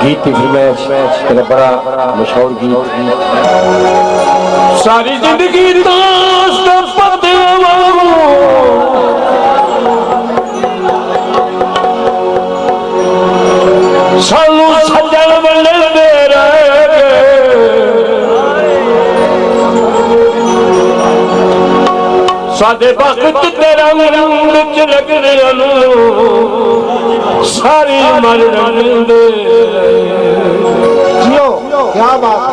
गीत फरमाइश तेरा बड़ा मशहूर गीत सारी जिंदगी दास दे पते सानू सजन मिलदे रहे साडे वक्त तेरा रंग च लगने सारी मर मिलदे जियो क्या बात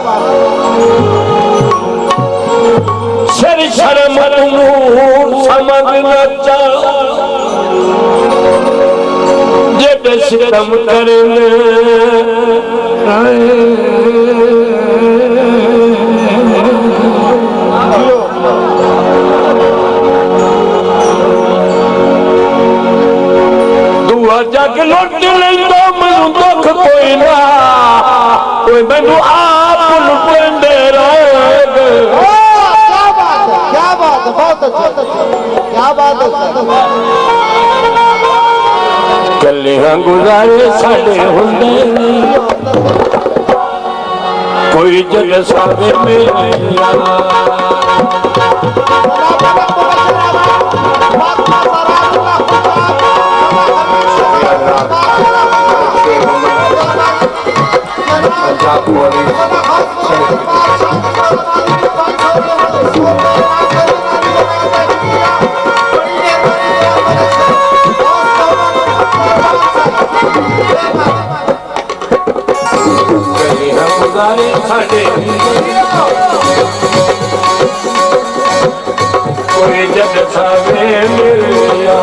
सिर शर्म समझ न जब सितम करने दुआ जग लुट लेंदा मैनू दुख कोई ना कोई मैनू आप लुटेंदे रहेंगे। क्या बात है बहुत अच्छा क्या बात है कले गुजारे साडे हुंदे कोई जग सावे मेरा कोई जग सावे मेरा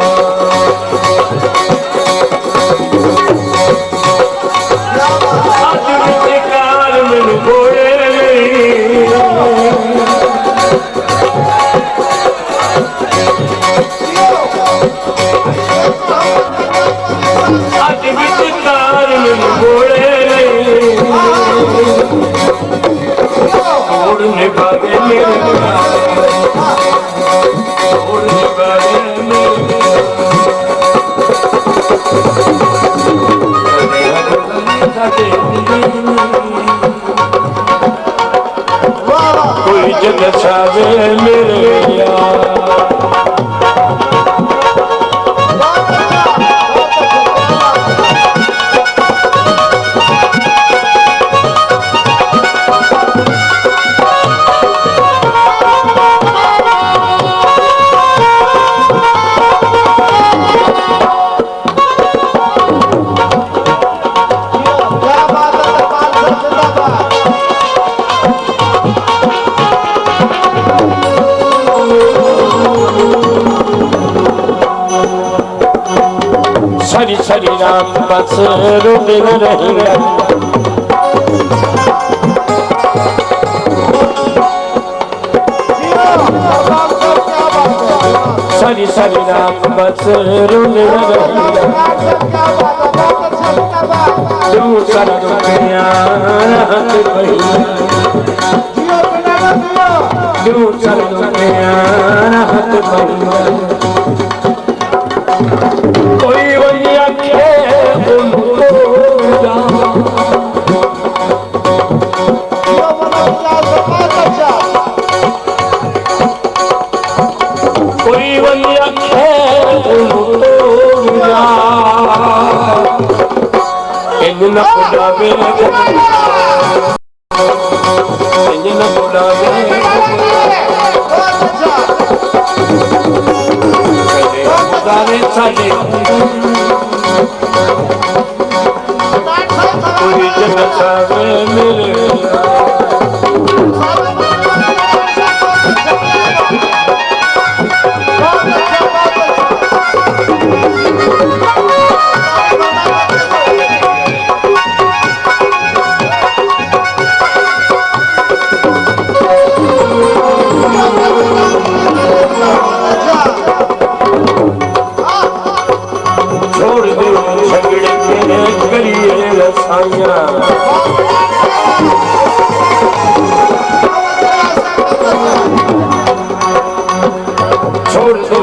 कोई जग सावे मेरे सरी सरी राम बस रोते न रहेगा सरी सरी राम बस रोते न रहेगा तू सर दुनिया हंस पई तू सर दुनिया हंस पई कोई वही आखे कोई वही आखे इन न बुलावे इन न बुलावे साडे कोई जग सावे मेरे छोड़ दो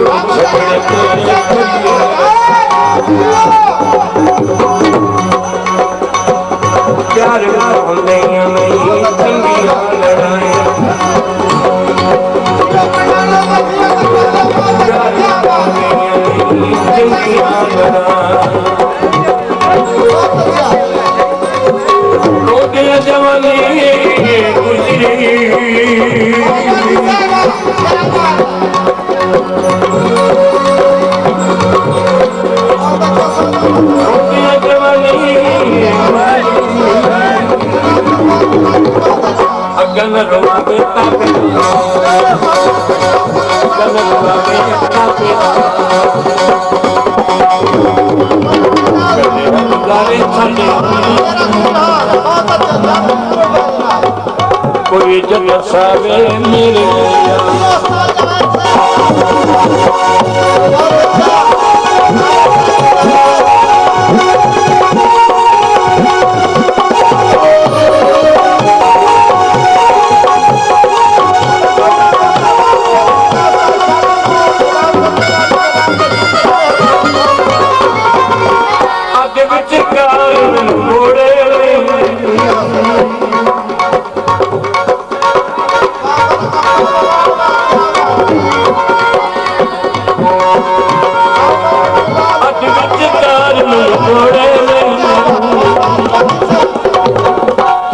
कोई जग सावे मेरे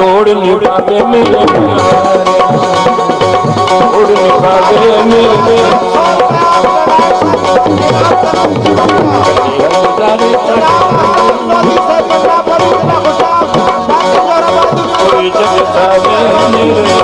तोड़ निभावे मेरे तोड़ निभावे मेरे कोई जग सावे मेरे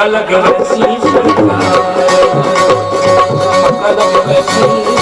लग वैसी लग वैसी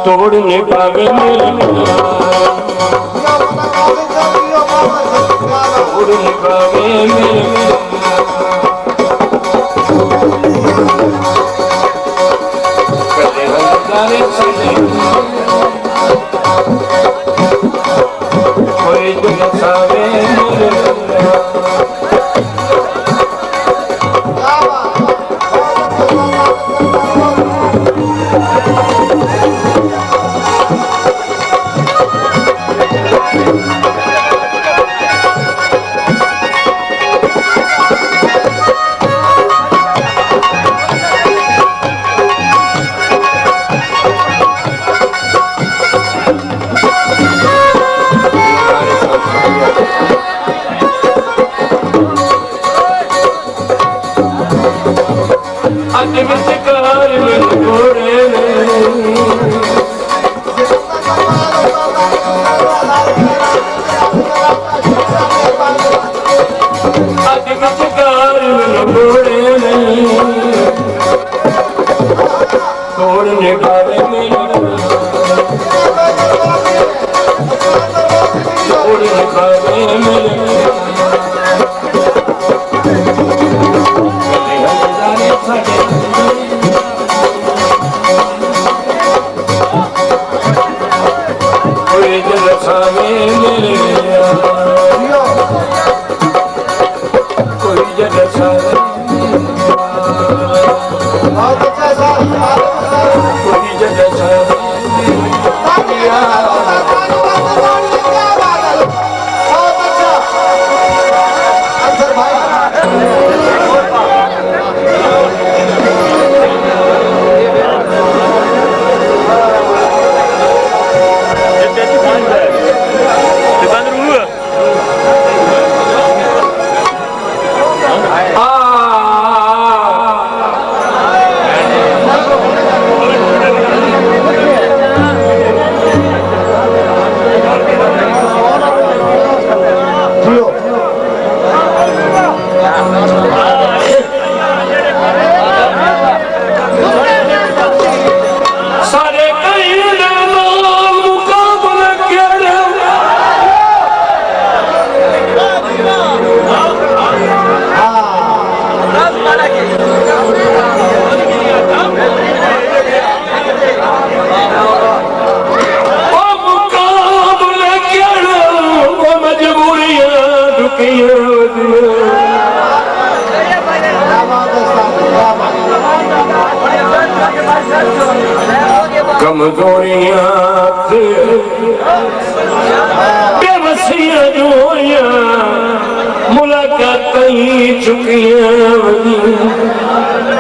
तोड़ने पावे मेरे तोड़ने पावे मेरे कदे हजारे चले कोई जग सावे मेरे तोड़ने पावे मेरे तोड़ने पावे मेरे कोई जग सावे मेरे कोई जग सावे कोई जग सावे कमजोरियां बेबसियां जोरियां मुलाकात चुकियां